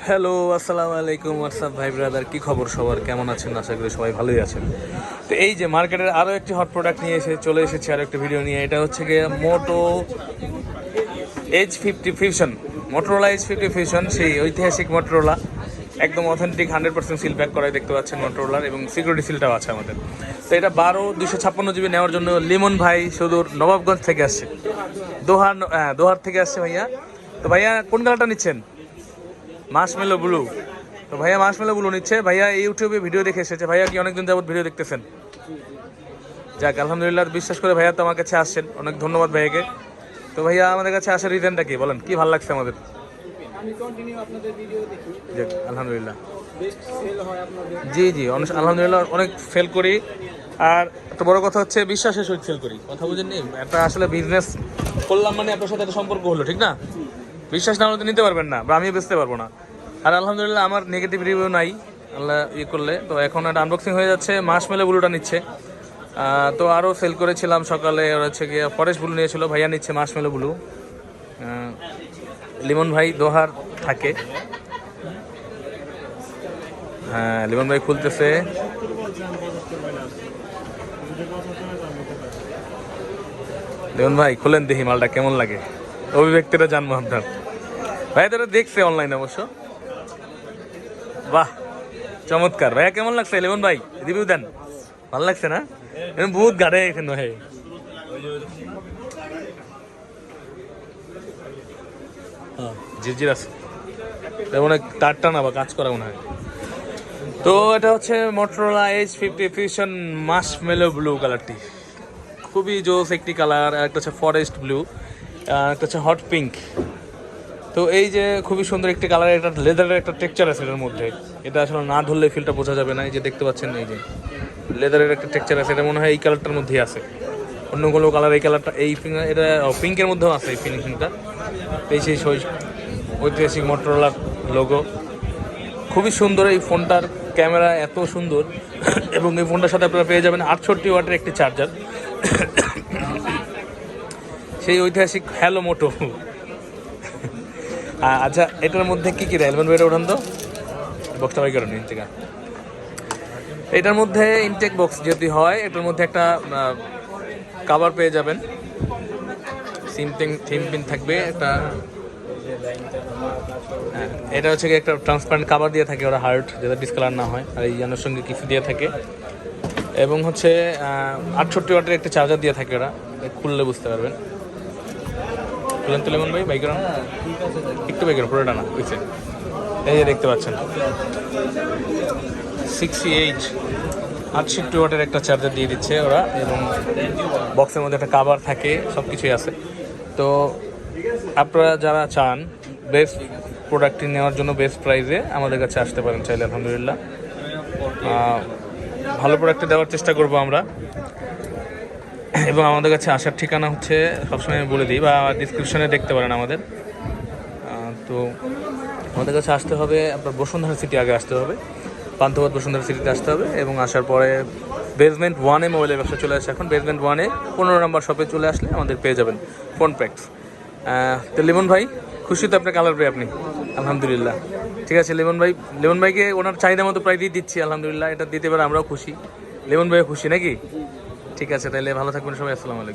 Hello, আসসালামু আলাইকুম। WhatsApp ভাই ব্রাদার, কি খবর সবার? কেমন আছেন? আশা করি সবাই ভালোই আছেন। তো এই যে মার্কেটের আরও একটি হট প্রোডাক্ট নিয়ে চলে এসেছি আরও একটা ভিডিও নিয়ে। এটা হচ্ছে গিয়ে মোটো H50 fusion, Motorola H50 fusion, সেই ঐতিহাসিক মোটরোলা, একদম অথেন্টিক 100% সিল প্যাক করাই দেখতে পাচ্ছেন মোটরোলার, এবং সিকিউরিটি সিলটাও আছে আমাদের। তো এটা 12/256 GB নেওয়ার জন্য লিমন ভাই সুদূর নবাবগঞ্জ থেকে আসছে, দোহার থেকে আসছে ভাইয়া। তো ভাইয়া কোন কালারটা নিচ্ছেন? Marshmallow blue. তো ভাইয়া মার্শমেলো ব্লু নিচ্ছে। ভাইয়া ইউটিউবে ভিডিও দেখে এসেছে। ভাইয়া কি অনেকদিন যাবত ভিডিও দেখতেছেন? যাক, আলহামদুলিল্লাহ, বিশ্বাস করে ভাইয়া তো আমার কাছে আসছেন, অনেক ধন্যবাদ ভাইয়াকে। তো ভাইয়া আমাদের কাছে আসার রিজনটা কি বলেন? কি ভালো লাগছে আমাদের? আমি কন্টিনিউ আপনাদের ভিডিও দেখি। যাক, আলহামদুলিল্লাহ। বেস্ট সেল হয় আপনাদের। জি, আলহামদুলিল্লাহ, অনেক সেল করি। আর একটা বড় কথা হচ্ছে বিশ্বাসের সহিত সেল করি। কথা বুঝেননি? একটা আসলে বিজনেস করলাম মানে আপনার সাথে একটা সম্পর্ক হলো, ঠিক না? বিশ্বাস না হলে তো নিতে পারবেন না, বা আমিও বেচতে পারবো না। আর আলহামদুলিল্লাহ আমার নেগেটিভ রিভিউ নাই, আল্লাহ করলে। তো এখন একটা আনবক্সিং হয়ে যাচ্ছে। মার্শমেলো ব্লুটা নিচ্ছে। তো আরও সেল করেছিলাম সকালে, হচ্ছে গিয়ে ফরেস্ট ব্লু নিয়েছিল, ভাইয়া নিচ্ছে মার্শমেলো ব্লু। লিমন ভাই দোহার থাকে। হ্যাঁ, লিমন ভাই খুলতেছে। লিমন ভাই খুলেন, দেখি মালটা কেমন লাগে, অভিব্যক্তিটা জানবো আপনার। ভাই তোরা দেখছে অনলাইনে অবশ্য। বাহ, চমৎকার। ভাইয়া কেমন লাগছে লিমন ভাই? রিভিউ দেন। ভালো লাগছে না? বহুত গাড়ে এখানে ভাই। হ্যাঁ, ঝিরঝির আছে, অনেক তারটা না বা কাজ করা মনে হয়। তো এটা হচ্ছে Motorola H50 fusion Marshmallow blue কালারটি, খুবই জোস একটি কালার। একটা হচ্ছে ফরেস্ট ব্লু, একটা হচ্ছে হট পিঙ্ক। তো এই যে খুবই সুন্দর একটি কালার, একটা লেদারের একটা টেক্সচার আছে এটার মধ্যে। এটা আসলে না ধরলে ফিলটা বোঝা যাবে না। এই যে দেখতে পাচ্ছেন, এই যে লেদারের একটা টেক্সচার আছে, এটা মনে হয় এই কালারটার মধ্যেই আছে। অন্য কোনো কালার এই কালারটা, এই এটা পিঙ্কের মধ্যেও আছে এই ফিনিশিংটা। এই সেই ঐতিহাসিক মোটরোলার লোগো, খুবই সুন্দর। এই ফোনটার ক্যামেরা এত সুন্দর, এবং এই ফোনটার সাথে আপনারা পেয়ে যাবেন 68 ওয়াটের একটি চার্জার, সেই ঐতিহাসিক হ্যালো মোটো। আচ্ছা, এটার মধ্যে কী কী দেয়? এলবেন বেড়ে ওঠান তো, বক্সটা বাই করেন থেকে। এটার মধ্যে ইনটেক বক্স যদি হয়, এটার মধ্যে একটা কাভার পেয়ে যাবেন, থিম পিন থাকবে একটা। হ্যাঁ, এটা হচ্ছে একটা ট্রান্সপারেন্ট কাভার দিয়ে থাকে ওরা, হার্ট, যাতে ডিসকালার না হয়। আর এই জানার সঙ্গে কিছু দিয়ে থাকে, এবং হচ্ছে 68 ওয়াটের একটা চার্জার দিয়ে থাকে ওরা, খুললে বুঝতে পারবেন। খুলেন তো লেমন ভাই, বাইক করান একটু, বাইক করান পুরোটা না, বুঝছে? এই যে দেখতে পাচ্ছেন 68 ওয়াটের একটা চার্জার দিয়ে দিচ্ছে ওরা, এবং বক্সের মধ্যে একটা কাভার থাকে, সব কিছুই আছে। তো আপনারা যারা চান বেস্ট প্রোডাক্টটি নেওয়ার জন্য বেস্ট প্রাইসে আমাদের কাছে আসতে পারেন চাইলে। আলহামদুলিল্লাহ, ভালো প্রোডাক্টে দেওয়ার চেষ্টা করব আমরা। এবং আমাদের কাছে আসার ঠিকানা হচ্ছে সবসময় বলে দিই, বা ডিসক্রিপশনে দেখতে পারেন আমাদের। তো আমাদের কাছে আসতে হবে আপনার বসুন্ধরা সিটি, আগে আসতে হবে, পান্থপথ বসুন্ধরা সিটিতে আসতে হবে, এবং আসার পরে বেসমেন্ট 1-এ মোবাইলের ব্যবসা চলে আসে এখন। বেসমেন্ট 1-এ 15 নম্বর শপে চলে আসলে আমাদের পেয়ে যাবেন ফোন প্যাক্স। তো লিমন ভাই খুশি তো? আপনার কালার পেয়ে আপনি? আলহামদুলিল্লাহ, ঠিক আছে। লিমন ভাইকে ওনার চাহিদা মতো প্রায় দিয়ে দিচ্ছি, আলহামদুলিল্লাহ। এটা দিতে পারে আমরাও খুশি, লিমন ভাইও খুশি নাকি? ঠিক আছে, তাহলে ভালো থাকবেন সবাই। আসসালামু আলাইকুম।